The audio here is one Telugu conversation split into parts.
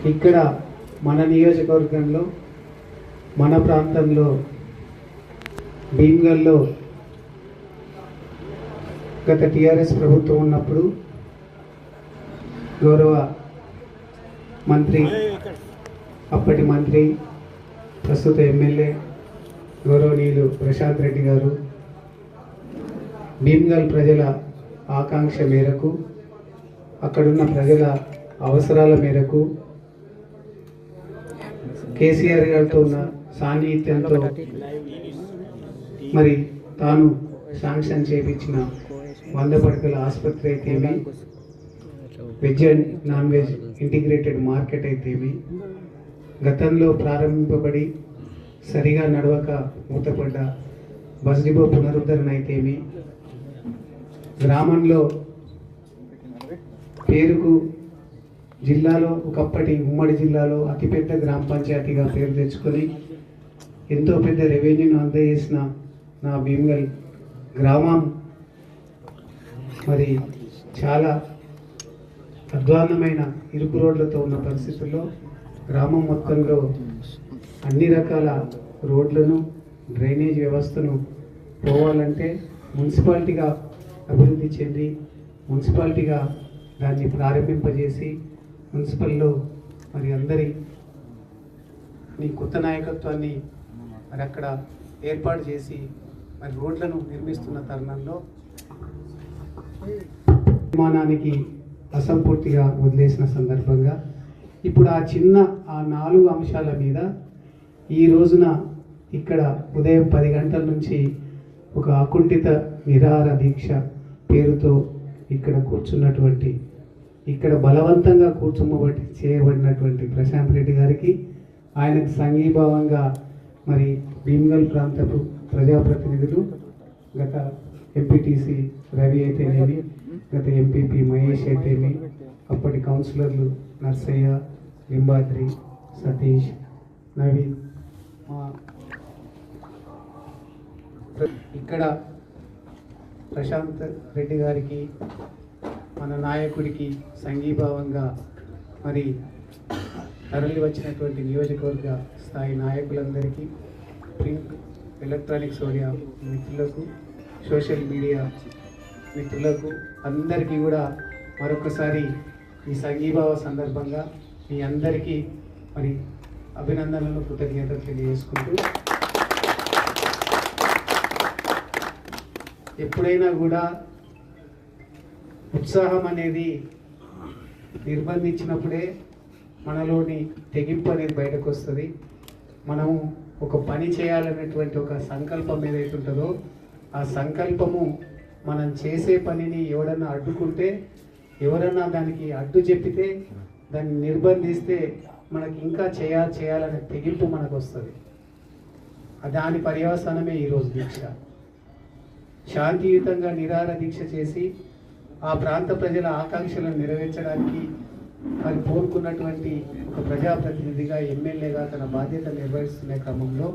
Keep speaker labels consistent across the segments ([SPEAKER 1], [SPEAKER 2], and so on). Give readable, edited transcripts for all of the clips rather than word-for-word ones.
[SPEAKER 1] ఇక్కడ మన నియోజకవర్గంలో మన ప్రాంతంలో భీమ్గల్లో గత టీఆర్ఎస్ ప్రభుత్వం ఉన్నప్పుడు గౌరవ మంత్రి అప్పటి మంత్రి ప్రస్తుత ఎమ్మెల్యే గౌరవనీయులు ప్రశాంత్ రెడ్డి గారు భీమ్గల్ ప్రజల ఆకాంక్ష మేరకు అక్కడున్న ప్రజల అవసరాల మేరకు కేసీఆర్ గారితో ఉన్న సాన్నిహిత్యంతో మరి తాను శాంక్షన్ చేయించిన 100 పడకల ఆసుపత్రి అయితేమి, veg and non veg integrated market అయితేమి, గతంలో ప్రారంభింపబడి సరిగా నడవక మూతపడ్డ బస్ డిపో పునరుద్ధరణ అయితేమి, గ్రామంలో పేరుకు జిల్లాలో ఒకప్పటి ఉమ్మడి జిల్లాలో అతిపెద్ద గ్రామ పంచాయతీగా పేరు తెచ్చుకొని ఎంతో పెద్ద రెవెన్యూను అందజేసిన నా భీమ్గల్ గ్రామం మరి చాలా అధ్వాన్నమైన ఇరుకు రోడ్లతో ఉన్న పరిస్థితుల్లో గ్రామం మొత్తంలో అన్ని రకాల రోడ్లను డ్రైనేజ్ వ్యవస్థను పోవాలంటే మున్సిపాలిటీగా అభివృద్ధి చెంది మున్సిపాలిటీగా దాన్ని ప్రారంభింపజేసి మున్సిపల్లో మరి అందరి కొత్త నాయకత్వాన్ని మరి అక్కడ ఏర్పాటు చేసి మరి రోడ్లను నిర్మిస్తున్న తరుణంలో నిర్మాణానికి అసంపూర్తిగా వదిలేసిన సందర్భంగా ఇప్పుడు ఆ 4 అంశాల మీద ఈ రోజున ఇక్కడ ఉదయం 10 గంటల నుంచి ఒక అకుంఠిత నిరాహార దీక్ష పేరుతో ఇక్కడ కూర్చున్నటువంటి ఇక్కడ బలవంతంగా చేయబడినటువంటి ప్రశాంత్ రెడ్డి గారికి ఆయనకు సంఘీభావంగా మరి భీమ్గల్ ప్రాంతపు ప్రజాప్రతినిధులు గత ఎంపీటీసీ రవి అయితేనేమి, గత ఎంపీపీ మహేష్ అయితేమి, అప్పటి కౌన్సిలర్లు నర్సయ్య, లింబాద్రి, సతీష్, నవీన్, ఇక్కడ ప్రశాంత్ రెడ్డి గారికి మన నాయకుడికి సంఘీభావంగా మరి తరలి వచ్చినటువంటి నియోజకవర్గ స్థాయి నాయకులందరికీ, ప్రింట్ ఎలక్ట్రానిక్స్ మీడియా మిత్రులకు, సోషల్ మీడియా మిత్రులకు అందరికీ కూడా మరొకసారి ఈ సంఘీభావ సందర్భంగా మీ అందరికీ మరి అభినందనలు, కృతజ్ఞతలు తెలియజేసుకుంటూ ఎప్పుడైనా కూడా ఉత్సాహం అనేది నిర్బంధించినప్పుడే మనలోని తెగింపు అనేది బయటకు వస్తుంది. మనము ఒక పని చేయాలనేటువంటి ఒక సంకల్పం ఏదైతే ఉంటుందో ఆ సంకల్పము మనం చేసే పనిని ఎవరన్నా అడ్డుకుంటే, ఎవరన్నా దానికి అడ్డు చెప్పితే, దాన్ని నిర్బంధిస్తే మనకి ఇంకా చేయాలనే తెగింపు మనకు వస్తుంది. దాని పర్యవసానమే ఈరోజు దీక్ష. శాంతియుతంగా నిరాహార దీక్ష చేసి ఆ ప్రాంత ప్రజల ఆకాంక్షలను నెరవేర్చడానికి మరి కోరుకున్నటువంటి ఒక ప్రజాప్రతినిధిగా, ఎమ్మెల్యేగా తన బాధ్యత నిర్వహిస్తున్న క్రమంలో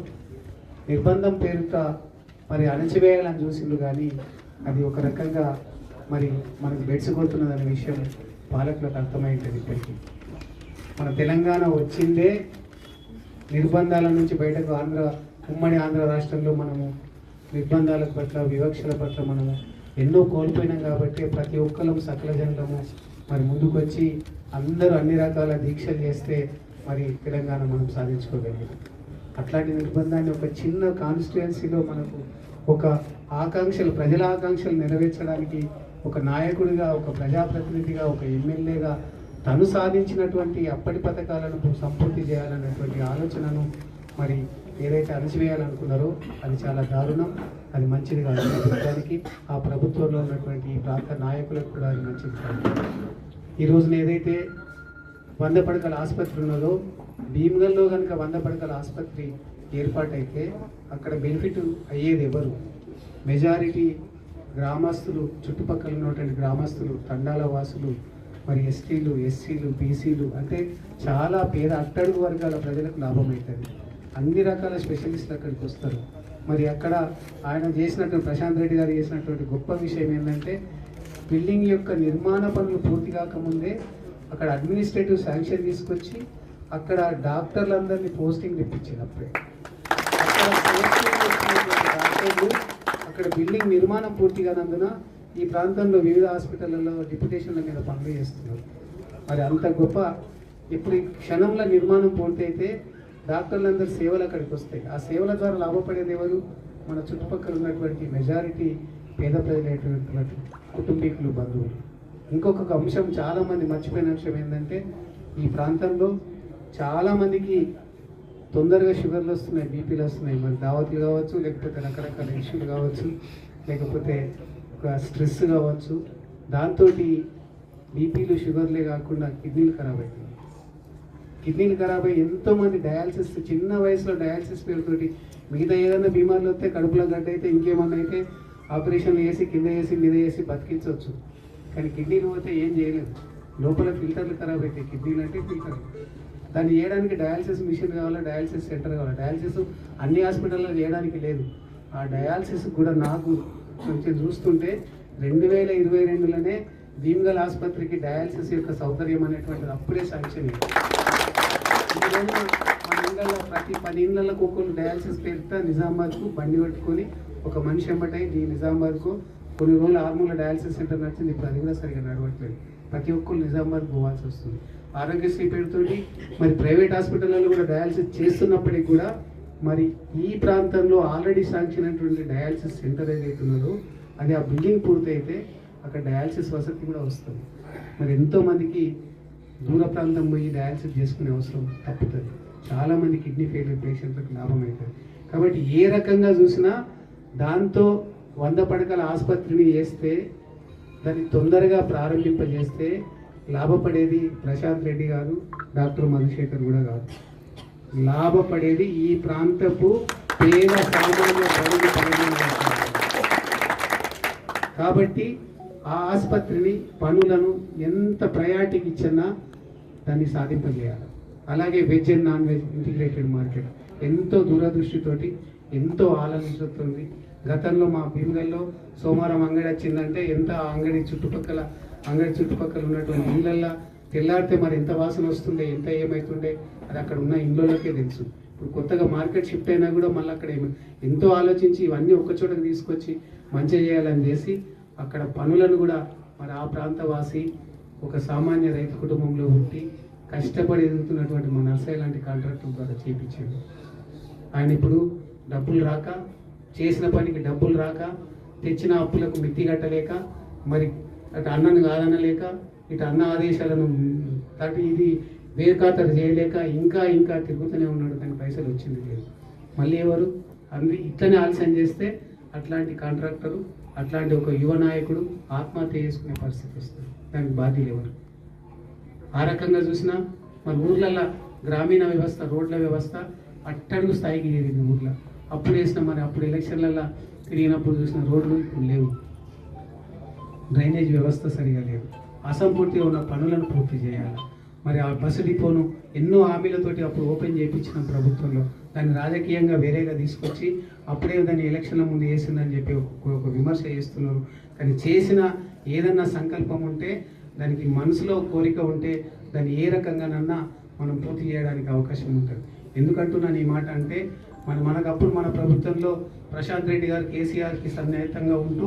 [SPEAKER 1] నిర్బంధం పేరుతో మరి అణచివేయాలని చూసిండు. కానీ అది ఒక రకంగా మరి మనకు బెడ్సిపోతున్నదనే విషయం పాలకులకు అర్థమైంటుంది. ఇప్పటికీ మన తెలంగాణ వచ్చిందే నిర్బంధాల నుంచి బయటకు. ఉమ్మడి ఆంధ్ర రాష్ట్రంలో మనము నిర్బంధాల పట్ల, వివక్షల పట్ల మనము ఎన్నో కోల్పోయినాం. కాబట్టి ప్రతి ఒక్కరము సకల జనులము మరి ముందుకొచ్చి అందరూ అన్ని రకాల దీక్షలు చేస్తే మరి తెలంగాణ మనం సాధించుకోగలిగాం. అట్లాంటి నిర్బంధాన్ని ఒక చిన్న కాన్స్టిట్యుయెన్సీలో మనకు ఒక ఆకాంక్షలు, ప్రజల ఆకాంక్షలు నెరవేర్చడానికి ఒక నాయకుడిగా, ఒక ప్రజాప్రతినిధిగా, ఒక ఎమ్మెల్యేగా తను సాధించినటువంటి అప్పటి పథకాలను సంపూర్తి చేయాలన్నటువంటి ఆలోచనను మరి ఏదైతే అణచివేయాలనుకున్నారో అది చాలా దారుణం. అది మంచిది కాదు ప్రభుత్వానికి, ఆ ప్రభుత్వంలో ఉన్నటువంటి ఈ ప్రాంత నాయకులకు కూడా అది మంచిది కాదు. ఈ రోజున ఏదైతే 100 పడకల ఆసుపత్రి ఉన్నదో, భీమ్గల్లో కనుక 100 పడకల ఆసుపత్రి ఏర్పాటైతే అక్కడ బెనిఫిట్ అయ్యేది ఎవరు? మెజారిటీ గ్రామస్తులు, చుట్టుపక్కల ఉన్నటువంటి గ్రామస్తులు, తండాల వాసులు, మరి ఎస్టీలు, ఎస్సీలు, బీసీలు, అంటే చాలా పేద అట్టడుగు వర్గాల ప్రజలకు లాభం అవుతుంది. అన్ని రకాల స్పెషలిస్టులు అక్కడికి వస్తారు. మరి అక్కడ ఆయన చేసినటువంటి ప్రశాంత్ రెడ్డి గారు చేసినటువంటి గొప్ప విషయం ఏంటంటే బిల్డింగ్ యొక్క నిర్మాణ పనులు పూర్తి కాకముందే అక్కడ అడ్మినిస్ట్రేటివ్ శాంక్షన్ తీసుకొచ్చి అక్కడ డాక్టర్లందరినీ పోస్టింగ్ తెప్పించింది. అప్పుడే అక్కడ పోస్టింగ్ వచ్చినటువంటి డాక్టర్లు అక్కడ బిల్డింగ్ నిర్మాణం పూర్తి కానందున ఈ ప్రాంతంలో వివిధ హాస్పిటళ్లలో డిప్యుటేషన్ల మీద పనులు చేస్తున్నారు. మరి అంత గొప్ప ఇప్పుడు ఈ క్షణంలో నిర్మాణం పూర్తయితే డాక్టర్లందరూ సేవలు అక్కడికి వస్తాయి. ఆ సేవల ద్వారా లాభపడేది ఎవరు? మన చుట్టుపక్కల ఉన్నటువంటి మెజారిటీ పేద ప్రజలైనటువంటి కుటుంబీకులు, బంధువులు. ఇంకొక అంశం చాలామంది మర్చిపోయిన అంశం ఏంటంటే ఈ ప్రాంతంలో చాలామందికి తొందరగా షుగర్లు వస్తున్నాయి, బీపీలు వస్తున్నాయి. మరి దావతులు కావచ్చు, లేకపోతే రకరకాల ఇష్యూలు కావచ్చు, లేకపోతే ఒక స్ట్రెస్ కావచ్చు. దాంతో బీపీలు, షుగర్లే కాకుండా కిడ్నీలు ఖరాబ్ అవుతుంది. కిడ్నీలు ఖరాబ్ అయ్యి ఎంతోమంది డయాలసిస్, చిన్న వయసులో డయాలసిస్ పేరుతోటి మిగతా ఏదైనా బీమార్లు వస్తే, కడుపులో గడ్డ అయితే, ఇంకేమన్నా అయితే ఆపరేషన్లు చేసి కింద వేసి మీద వేసి బతికించవచ్చు. కానీ కిడ్నీలు పోతే ఏం చేయలేదు. లోపల ఫిల్టర్లు ఖరాబ్ అవుతాయి. కిడ్నీలు అంటే ఫిల్టర్. దాన్ని చేయడానికి డయాలసిస్ మిషన్ కావాలి, డయాలసిస్ సెంటర్ కావాలి. డయాలసిస్ అన్ని హాస్పిటల్లో చేయడానికి లేదు. ఆ డయాలసిస్ కూడా నాకు కొంచెం చూస్తుంటే 2022లోనే భీమ్గల్ ఆసుపత్రికి డయాలసిస్ యొక్క సౌకర్యం అనేటువంటిది అప్పుడే శాంక్షన్ అయింది. మన ఇళ్ళల్లో ప్రతి 10 ఇళ్ళకు ఒక్కొక్కరు డయాలసిస్ పేరుతో నిజామాబాద్కు బండి పెట్టుకొని ఒక మనిషి ఎమ్మటై ఈ నిజామాబాద్కు కొన్ని రోజులు ఆర్మూల డయాలసిస్ సెంటర్ నచ్చింది. ఇప్పుడు అది కూడా సరిగా నడవట్లేదు. ప్రతి ఒక్కరు నిజామాబాద్ పోవాల్సి వస్తుంది. ఆరోగ్యశ్రీ పేరుతోటి మరి ప్రైవేట్ హాస్పిటల్లో కూడా డయాలసిస్ చేస్తున్నప్పటికీ కూడా మరి ఈ ప్రాంతంలో ఆల్రెడీ శాంక్షన్ అయినటువంటి డయాలసిస్ సెంటర్ ఏదైతే ఉన్నదో అది ఆ బిల్డింగ్ పూర్తయితే అక్కడ డయాలసిస్ వసతి కూడా వస్తుంది. మరి ఎంతోమందికి దూర ప్రాంతం పోయి డయాలసిస్ చేసుకునే అవసరం తప్పుతుంది. చాలామంది కిడ్నీ ఫెయిల్యూర్ పేషెంట్లకు లాభం అవుతుంది. కాబట్టి ఏ రకంగా చూసినా దాంతో 100 పడకల ఆసుపత్రిని వేస్తే, దాన్ని తొందరగా ప్రారంభింపజేస్తే లాభపడేది ప్రశాంత్ రెడ్డి గారు, డాక్టర్ మధుశేఖర్ కూడా కాదు. లాభపడేది ఈ ప్రాంతపు పేద సామాన్య ప్రజలు. కాబట్టి ఆ ఆసుపత్రిని, పనులను ఎంత ప్రయారిటీకి ఇచ్చినా దాన్ని సాధింపజేయాలి. అలాగే veg and non veg integrated market ఎంతో దూరదృష్టితోటి, ఎంతో ఆలోచించుతుంది. గతంలో మా భీమ్గల్లో సోమవారం అంగడి వచ్చిందంటే ఎంత అంగడి చుట్టుపక్కల ఉన్నటువంటి ఇళ్ళల్లో తెల్లారితే మరి ఎంత వాసన వస్తుండే, ఎంత ఏమవుతుండే అది అక్కడ ఉన్న ఇళ్ళకే తెలుసు. ఇప్పుడు కొత్తగా మార్కెట్ షిఫ్ట్ అయినా కూడా మళ్ళీ అక్కడ ఎంతో ఆలోచించి ఇవన్నీ ఒక్కచోటకి తీసుకొచ్చి మంచిగా చేయాలని చేసి అక్కడ పనులను కూడా మరి ఆ ప్రాంతవాసి ఒక సామాన్య రైతు కుటుంబంలో పుట్టి కష్టపడి ఎదుగుతున్నటువంటి మన నర్సయ్య లాంటి కాంట్రాక్టర్ ద్వారా చేయించాడు. ఆయన ఇప్పుడు డబ్బులు రాక, చేసిన పనికి డబ్బులు రాక, తెచ్చిన అప్పులకు మిత్తి కట్టలేక, మరి అటు అన్నను కాదనలేక, ఇటు అన్న ఆదేశాలను తటు ఇది వేరుకాతరు చేయలేక ఇంకా తిరుగుతూనే ఉన్నాడు. కానీ పైసలు వచ్చింది లేదు. మళ్ళీ ఎవరు ఇట్లనే ఆలస్యం చేస్తే అట్లాంటి కాంట్రాక్టరు, అట్లాంటి ఒక యువ నాయకుడు ఆత్మహత్య చేసుకునే పరిస్థితి వస్తుంది. దానికి బాధ్యులు ఎవరు? ఆ రకంగా చూసినా మన ఊర్లలో గ్రామీణ వ్యవస్థ, రోడ్ల వ్యవస్థ అట్టడుగు స్థాయికి చేరింది ఊర్లో. అప్పుడు వేసిన మరి అప్పుడు ఎలక్షన్లలో తిరిగినప్పుడు చూసిన రోడ్లు ఇప్పుడు లేవు. డ్రైనేజ్ వ్యవస్థ సరిగా లేదు. అసంపూర్తిగా ఉన్న పనులను పూర్తి చేయాలి. మరి ఆ బస్సు డిపోను ఎన్నో హామీలతోటి అప్పుడు ఓపెన్ చేయించిన ప్రభుత్వంలో దాన్ని రాజకీయంగా వేరేగా తీసుకొచ్చి అప్పుడే దాన్ని ఎలక్షన్ల ముందు వేసిందని చెప్పి ఒక విమర్శ చేస్తున్నారు. కానీ చేసిన ఏదన్నా సంకల్పం ఉంటే, దానికి మనసులో కోరిక ఉంటే దాన్ని ఏ రకంగానన్నా మనం పూర్తి చేయడానికి అవకాశం ఉంటుంది. ఎందుకంటున్నాను ఈ మాట అంటే మనకప్పుడు మన ప్రభుత్వంలో ప్రశాంత్ రెడ్డి గారు కేసీఆర్కి సన్నిహితంగా ఉంటూ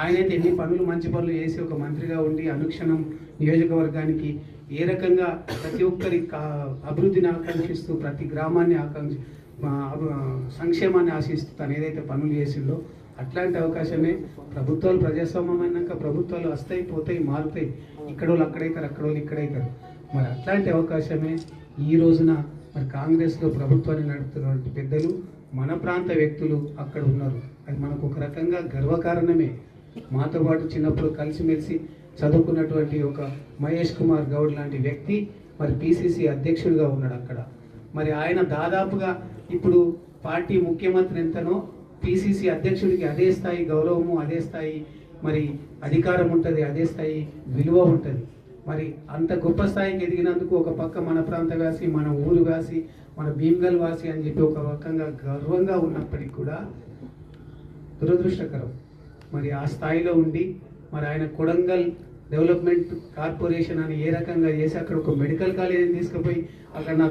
[SPEAKER 1] ఆయనైతే ఎన్ని పనులు, మంచి పనులు చేసి ఒక మంత్రిగా ఉండి అనుక్షణం నియోజకవర్గానికి ఏ రకంగా ప్రతి ఒక్కరి అభివృద్ధిని ఆకాంక్షిస్తూ, ప్రతి గ్రామాన్ని సంక్షేమాన్ని ఆశిస్తూ తను ఏదైతే పనులు చేసిందో అట్లాంటి అవకాశమే ప్రభుత్వాలు ప్రజాస్వామ్యమైనాక ప్రభుత్వాలు వస్తాయి, పోతాయి, మారుతాయి. ఇక్కడోళ్ళు అక్కడైతారు, అక్కడోళ్ళు ఇక్కడైతారు. మరి అట్లాంటి అవకాశమే ఈ రోజున మరి కాంగ్రెస్లో ప్రభుత్వాన్ని నడుపుతున్నటువంటి పెద్దలు, మన ప్రాంత వ్యక్తులు అక్కడ ఉన్నారు. అది మనకు ఒక రకంగా గర్వకారణమే. మాతో పాటు చిన్నప్పుడు కలిసిమెలిసి చదువుకున్నటువంటి ఒక మహేష్ కుమార్ గౌడ్ లాంటి వ్యక్తి మరి పిసిసి అధ్యక్షుడిగా ఉన్నాడు అక్కడ. మరి ఆయన దాదాపుగా ఇప్పుడు పార్టీ ముఖ్యమంత్రి ఎంతనో పిసిసి అధ్యక్షుడికి అదే స్థాయి గౌరవము, అదే స్థాయి మరి అధికారం ఉంటుంది, అదే స్థాయి విలువ ఉంటుంది. మరి అంత గొప్ప స్థాయికి ఎదిగినందుకు ఒక పక్క మన ప్రాంత వాసి, మన ఊరు వాసి, మన భీమ్గల్ వాసి అని చెప్పి ఒక రకంగా గర్వంగా ఉన్నప్పటికీ కూడా దురదృష్టకరం మరి ఆ స్థాయిలో ఉండి మరి ఆయన కొడంగల్ డెవలప్మెంట్ కార్పొరేషన్ అని ఏ రకంగా చేసి అక్కడ ఒక మెడికల్ కాలేజీని తీసుకుపోయి అక్కడ నా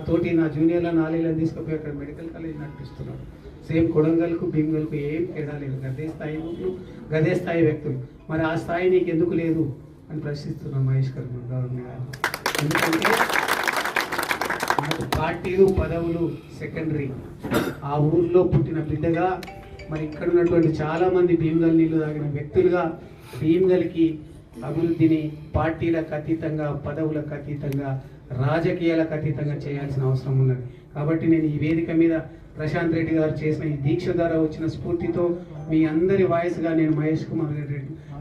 [SPEAKER 1] జూనియర్ల నాలుగులను తీసుకుపోయి అక్కడ మెడికల్ కాలేజ్ నడిపిస్తున్నాడు. సేమ్ కొడంగల్కు భీమ్గల్కు ఏం తేడా లేదు, గదే స్థాయి ఊళ్ళు గదే స్థాయి వ్యక్తులు. మరి ఆ స్థాయి నీకు ఎందుకు లేదు అని ప్రశ్నిస్తున్నాం మహేష్ గవర్నమెంట్ గారు. ఎందుకంటే మనకు పార్టీలు పదవులు సెకండరీ. ఆ ఊర్లో పుట్టిన బిడ్డగా మరి ఇక్కడ ఉన్నటువంటి చాలామంది భీమ్గల్ నీళ్లు తాగిన వ్యక్తులుగా భీమ్గల్కి అభివృద్ధిని పార్టీలకు అతీతంగా, పదవులకు అతీతంగా, రాజకీయాలకు అతీతంగా చేయాల్సిన అవసరం ఉన్నది. కాబట్టి నేను ఈ వేదిక మీద ప్రశాంత్ రెడ్డి గారు చేసిన ఈ దీక్ష ద్వారా వచ్చిన స్ఫూర్తితో మీ అందరి వాయిస్గా నేను మహేష్ కుమార్ రెడ్డి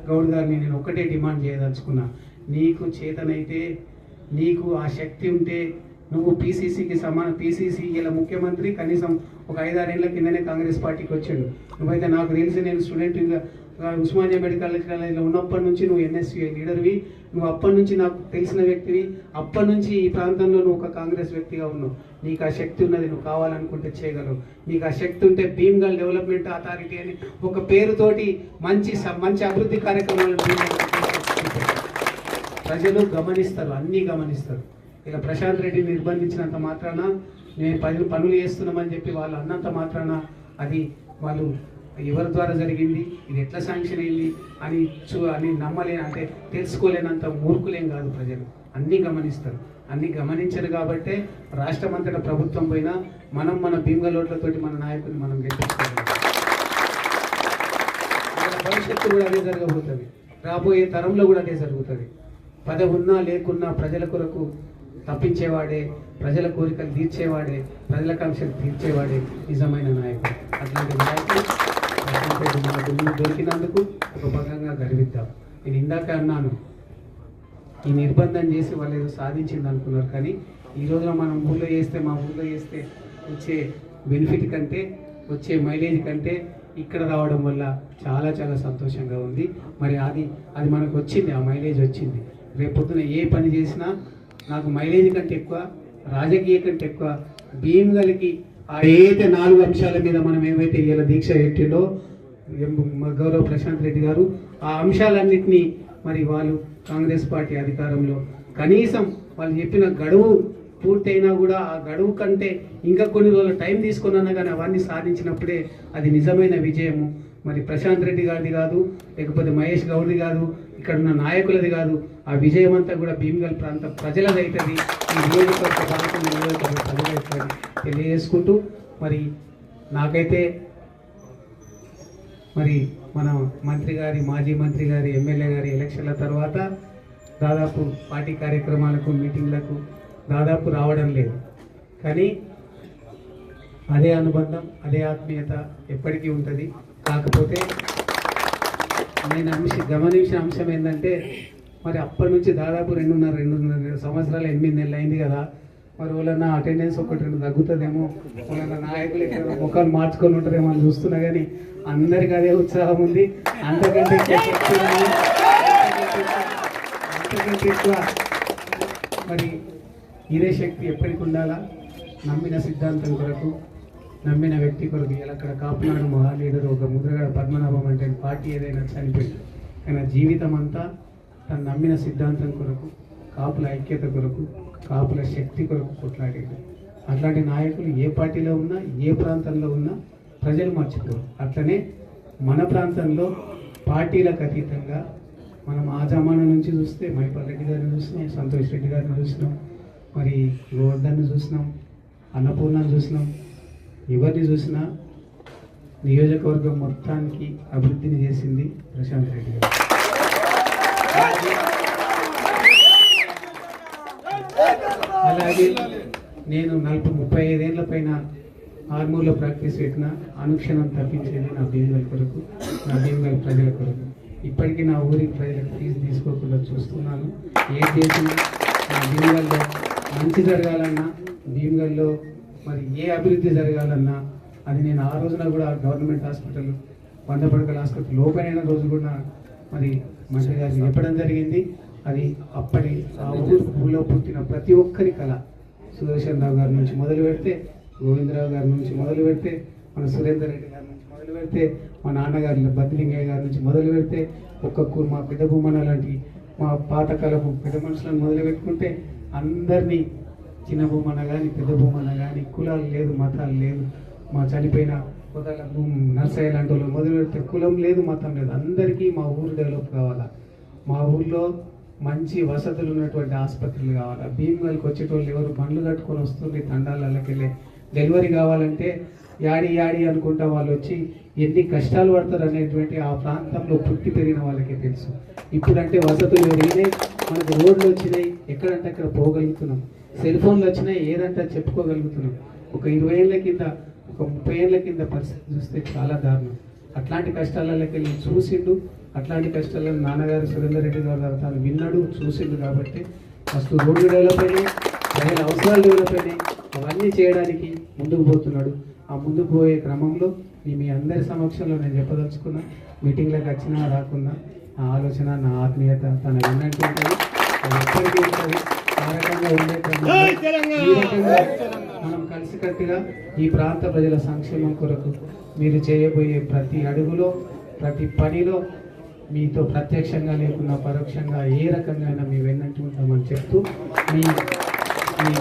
[SPEAKER 1] గౌడ్ గారిని నేను ఒక్కటే డిమాండ్ చేయదలుచుకున్నా. నీకు చేతనైతే, నీకు ఆ శక్తి ఉంటే నువ్వు పీసీసీకి పీసీసీ ఇలా ముఖ్యమంత్రి కనీసం ఒక 5-6 ఏళ్ల కిందనే కాంగ్రెస్ పార్టీకి వచ్చాడు. నువ్వైతే నాకు తెలిసి నేను స్టూడెంట్గా ఉస్మానియా మెడికల్ కాలేజ్లో ఉన్నప్పటి నుంచి నువ్వు ఎన్ఎస్యూ లీడర్వి, నువ్వు అప్పటి నుంచి నాకు తెలిసిన వ్యక్తివి, అప్పటి నుంచి ఈ ప్రాంతంలో నువ్వు ఒక కాంగ్రెస్ వ్యక్తిగా ఉన్నావు. నీకు ఆ శక్తి ఉన్నది, నువ్వు కావాలనుకుంటే చేయగలవు. నీకు ఆ శక్తి ఉంటే భీమ్గల్ డెవలప్మెంట్ అథారిటీ అని ఒక పేరుతోటి మంచి అభివృద్ధి కార్యక్రమాలను ప్రజలు గమనిస్తారు, అన్నీ గమనిస్తారు. ఇలా ప్రశాంత్ రెడ్డిని నిర్బంధించినంత మాత్రాన మేము పనులు చేస్తున్నామని చెప్పి వాళ్ళు అన్నంత మాత్రాన అది వాళ్ళు ఎవరి ద్వారా జరిగింది, ఇది ఎట్లా శాంక్షన్ అయింది అని అంటే తెలుసుకోలేనంత మూర్ఖులేం కాదు ప్రజలు. అన్నీ గమనిస్తారు, అన్నీ గమనించరు. కాబట్టే రాష్ట్రం అంతటా ప్రభుత్వం పోయినా మన భీమ్గల్ ఓట్లతోటి మన నాయకుడిని మనం గెలిపించుకోవాలి. భవిష్యత్తు కూడా అదే జరగబోతుంది, రాబోయే తరంలో కూడా అదే జరుగుతుంది. పదవి ఉన్నా లేకున్నా ప్రజల కొరకు తప్పించేవాడే, ప్రజల కోరికలు తీర్చేవాడే, ప్రజల కాంక్షలు తీర్చేవాడే నిజమైన నాయకుడు. అట్లాంటి నాయకుడు దొరికినందుకు ఒక భాగంగా గర్విద్దాం. నేను ఇందాక అన్నాను, ఈ నిర్బంధం చేసి వాళ్ళు ఏదో సాధించింది అనుకున్నారు. కానీ ఈ రోజున మనం మా ఊళ్ళో చేస్తే వచ్చే బెనిఫిట్ కంటే, వచ్చే మైలేజ్ కంటే ఇక్కడ రావడం వల్ల చాలా చాలా సంతోషంగా ఉంది. మరి అది మనకు వచ్చింది, ఆ మైలేజ్ వచ్చింది. రేపొద్దున ఏ పని చేసినా నాకు మైలేజ్ కంటే ఎక్కువ, రాజకీయ కంటే ఎక్కువ భీమ్గల్కి ఆ ఏదైతే 4 అంశాల మీద మనం ఏమైతే ఇవాళ దీక్ష పెట్టిండో గౌరవ ప్రశాంత్ రెడ్డి గారు, ఆ అంశాలన్నింటినీ మరి వాళ్ళు కాంగ్రెస్ పార్టీ అధికారంలో కనీసం వాళ్ళు చెప్పిన గడువు పూర్తయినా కూడా ఆ గడువు కంటే ఇంకా కొన్ని రోజులు టైం తీసుకున్నా కానీ అవన్నీ సాధించినప్పుడే అది నిజమైన విజయము. మరి ప్రశాంత్ రెడ్డి గారిది కాదు, లేకపోతే మహేష్ గౌడ్ది కాదు, ఇక్కడ ఉన్న నాయకులది కాదు, ఆ విజయం అంతా కూడా భీమ్గల్ ప్రాంత ప్రజలదవుతుంది, ఈ నియోజకవర్గ ప్రజలవుతుంది తెలియజేసుకుంటూ, మరి నాకైతే మరి మన మాజీ మంత్రి గారి ఎమ్మెల్యే గారి ఎలక్షన్ల తర్వాత దాదాపు పార్టీ కార్యక్రమాలకు మీటింగ్లకు దాదాపు రావడం లేదు. కానీ అదే అనుబంధం, అదే ఆత్మీయత ఎప్పటికీ ఉంటుంది. కాకపోతే నేను గమనించిన అంశం ఏంటంటే, మరి అప్పటి నుంచి దాదాపు 2.5 సంవత్సరాలు 8 నెలలు అయింది కదా, మరి వాళ్ళన్న అటెండెన్స్ 1-2 తగ్గుతుందేమో, వాళ్ళన్న నాయకులు ఇక్కడ ముఖాలు మార్చుకొని ఉంటారేమో అని చూస్తున్నా. కానీ అందరికీ అదే ఉత్సాహం ఉంది. అంతకంటే ఎక్కువ మరి ఇదే శక్తి ఎప్పటికి ఉండాలా. నమ్మిన సిద్ధాంతం కొరకు, నమ్మిన వ్యక్తి కొరకు. ఇలా అక్కడ కాపునాడు మహా లీడర్ ఒక ముద్రగడ పద్మనాభం అంటే పార్టీ ఏదైనా చనిపోయింది, కానీ జీవితం అంతా తను నమ్మిన సిద్ధాంతం కొరకు, కాపుల ఐక్యత కొరకు, కాపుల శక్తి కొరకు కొట్లాడేది. అట్లాంటి నాయకులు ఏ పార్టీలో ఉన్నా, ఏ ప్రాంతంలో ఉన్నా ప్రజలు మర్చిపోరు. అట్లనే మన ప్రాంతంలో పార్టీలకు అతీతంగా మనం ఆ జమానా నుంచి చూస్తే మైపాల్ రెడ్డి గారిని చూసినాం, సంతోష్ రెడ్డి గారిని చూసినాం, మరి గోవర్ధన్ని చూసినాం, అన్నపూర్ణను చూసినాం. ఎవరిని చూసినా నియోజకవర్గం మొత్తానికి అభివృద్ధిని చేసింది ప్రశాంత్ రెడ్డి గారు. అలాగే నేను 35 ఏళ్ల పైన ఆర్మూర్లో ప్రాక్టీస్ పెట్టిన అనుక్షణం తప్పించేది నా భీమ్గల్ కొరకు, నా భీమ్గల్ ప్రజల కొరకు. ఇప్పటికీ నా ఊరి ప్రజలకు తీసుకోకుండా చూస్తున్నాను. ఏం చేసినా నా భీమ్గల్లో మంచి జరగాలన్నా, భీమ్గల్లో మరి ఏ అభివృద్ధి జరగాలన్నా అది నేను ఆ రోజున కూడా గవర్నమెంట్ హాస్పిటల్ 100 పడకల హాస్పిటల్ ఓపెన్ అయిన రోజు కూడా మరి మంత్రి గారికి చెప్పడం జరిగింది. అది అప్పటి ఆ ఊళ్ళో పుట్టిన ప్రతి ఒక్కరి కళ. సుదర్శన్ రావు గారి నుంచి మొదలు పెడితే, గోవిందరావు గారి నుంచి మొదలు పెడితే, మన సురేందర్ రెడ్డి గారి నుంచి మొదలు పెడితే, మా నాన్నగారి బద్దిలింగయ్య గారి నుంచి మొదలు పెడితే, ఒక్కొక్కరు మా పెద్ద బొమ్మన లాంటి మా పాతకాలపు పెద్ద మనుషులను మొదలుపెట్టుకుంటే అందరినీ చిన్న భూమన కానీ పెద్ద భూమన కానీ కులాలు లేదు, మతాలు లేదు. మా చనిపోయిన పొదల నర్సయ్య లాంటి వాళ్ళు మొదలు పెడితే కులం లేదు, మతం లేదు. అందరికీ మా ఊరు డెవలప్ కావాలా, మా ఊర్లో మంచి వసతులు ఉన్నటువంటి ఆసుపత్రులు కావాలా. భీమగల్కి వచ్చేటోళ్ళు ఎవరు బండ్లు కట్టుకొని వస్తుంది తండాలకి వెళ్ళి డెలివరీ కావాలంటే యాడి అనుకుంటా వాళ్ళు వచ్చి ఎన్ని కష్టాలు పడతారు అనేటువంటి ఆ ప్రాంతంలో పుట్టి పెరిగిన వాళ్ళకే తెలుసు. ఇప్పుడంటే వసతులు పెరిగినాయి, మనకు రోడ్లు వచ్చినాయి, ఎక్కడంటే అక్కడ పోగలుగుతున్నాం, సెల్ ఫోన్లు వచ్చినాయి, ఏదంటే చెప్పుకోగలుగుతున్నాం. ఒక 20 ఏళ్ళ కింద, ఒక 30 ఏళ్ళ కింద పరిస్థితి చూస్తే చాలా దారుణం. అట్లాంటి కష్టాలకి వెళ్ళి చూసిండు. అట్లాంటి కష్టాలను నాన్నగారు సురేందర్ రెడ్డి గారు తాను విన్నాడు, చూసిండు. కాబట్టి ఫస్ట్ రోడ్లు డెవలప్ అయినాయి, ప్రజల అవసరాలు డెవలప్ అయినాయి. అవన్నీ చేయడానికి ముందుకు పోతున్నాడు. ఆ ముందుకు పోయే క్రమంలో మీ అందరి సమక్షంలో నేను చెప్పదలుచుకున్నా, మీటింగ్లకు వచ్చినా రాకున్నా నా ఆలోచన, నా ఆత్మీయత తన విన్నట్టు ఉంటుంది, అది ఎప్పటికీ ఉంటుంది. ఆ రకంగా ఉండే క్రమంలో ఈ రకంగా మనం కలిసికట్టుగా ఈ ప్రాంత ప్రజల సంక్షేమం కొరకు మీరు చేయబోయే ప్రతి అడుగులో, ప్రతి పనిలో మీతో ప్రత్యక్షంగా లేకున్నా పరోక్షంగా ఏ రకంగా అయినా మీ వెన్నట్టు ఉంటామని చెప్తూ మీ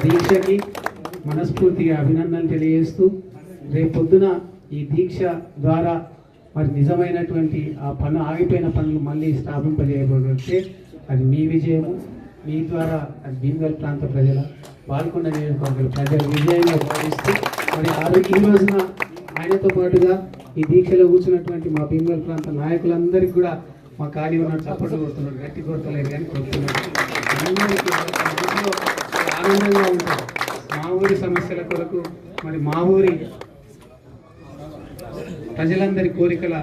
[SPEAKER 1] దీక్షకి మనస్ఫూర్తిగా అభినందనలు తెలియజేస్తూ, రేపొద్దున ఈ దీక్ష ద్వారా మరి నిజమైనటువంటి ఆ ఆగిపోయిన పనులు మళ్ళీ స్థాపింపజేయబడితే అది మీ విజయము. మీ ద్వారా అది భీమగల్ ప్రాంత ప్రజల, పాల్గొండ నియోజకవర్గాల ప్రజల విజయంగా భావిస్తూ మరి ఈ రోజున ఆయనతో పాటుగా ఈ దీక్షలో కూర్చున్నటువంటి మా భీమగల్ ప్రాంత నాయకులందరికీ కూడా మా ఖాళీ ఉన్న చప్పట్లు కొడుతున్నారు, గట్టి కొడతలేదు కానీ కొడుతున్నారు. అందరికీ ఆనందంగా ఉంటారు. మా ఊరి సమస్యల కొరకు మరి మా ఊరి ప్రజలందరి కోరికల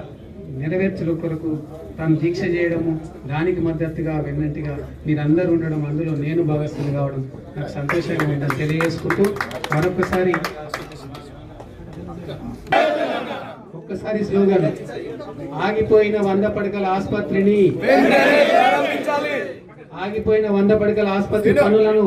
[SPEAKER 1] నెరవేర్చడం కొరకు తాను దీక్ష చేయడము, దానికి మద్దతుగా వెన్నట్టుగా మీరందరూ ఉండడం, అందులో నేను భాగస్వామి కావడం నాకు సంతోషంగా ఉందని తెలియజేసుకుంటూ ఒక్కసారి స్లోగన్, ఆగిపోయిన 100 పడకల ఆసుపత్రిని, ఆగిపోయిన 100 పడకల ఆసుపత్రి పనులను